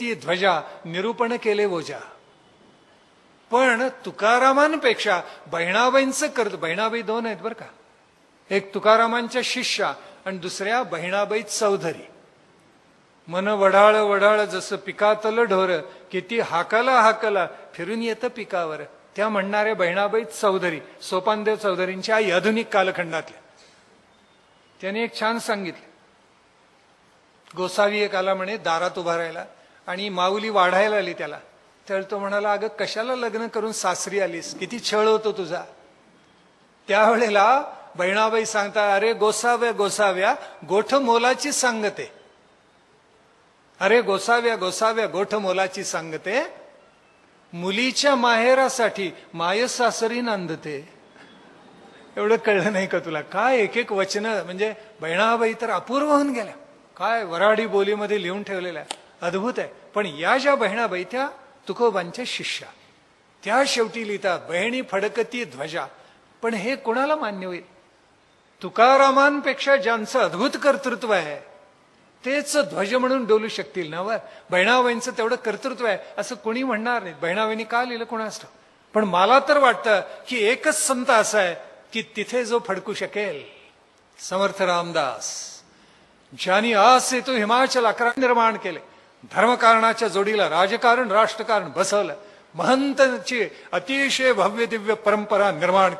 ती ध्वजा निरूपण केले ओझा. पण तुकारामांपेक्षा बहिणाबाईंचं करत, बहिणाबाई दोन आहेत बरं का, एक तुकारामांच्या शिष्या आणि दुसऱ्या बहिणाबाई चौधरी. मन वढाळ वढाळ जसं पिकातलं ढोर, किती हाकला हाकला फिरून येतं पिकावर, त्या म्हणणाऱ्या बहिणाबाई चौधरी, सोपानदेव चौधरींच्या आई, आधुनिक कालखंडातल्या. त्याने एक छान सांगितलं. गोसावी एक आला म्हणे दारात उभा राहिला आणि माऊली वाढायला आली त्याला. त्यावेळी तो म्हणाला, अगं कशाला लग्न करून सासरी आलीस, किती छळ होतो तुझा. त्यावेळेला बहिणाबाई सांगता, अरे गोसाव्या गोसाव्या गोठ मोलाची सांगते, अरे गोसाव्या गोसाव्या गोठ मोलाची सांगते, मुलीच्या माहेरासाठी माय सासरी नांदते. एवढं कळलं नाही का तुला. काय एक एक वचन, म्हणजे बहिणाबाई तर अपूर्व होऊन गेल्या, काय वराडी बोलीमध्ये लिहून ठेवलेल्या, अद्भुत आहे. पण या ज्या बहिणाबाई त्या तुकोबांच्या शिष्या, त्या शेवटी लिहितात बहिणी फडकती ध्वजा. पण हे कोणाला मान्य होईल. तुकारामांपेक्षा ज्यांचं अद्भुत कर्तृत्व आहे तेच ध्वज म्हणून डोलू शकतील ना. वर बहिणाबाईंचं तेवढं कर्तृत्व आहे असं कोणी म्हणणार नाही. बहिणाबाईंनी का लिहिलं कोणास ठाऊक. पण मला तर वाटतं की एकच संत असा आहे की तिथे जो फडकू शकेल, समर्थ रामदास, ज्यांनी आस हेतू हिमाचल 11 निर्माण केले, धर्मकारणाच्या जोडीला राजकारण राष्ट्रकारण बसवलं, महंतांची अतिशय भव्य दिव्य परंपरा निर्माण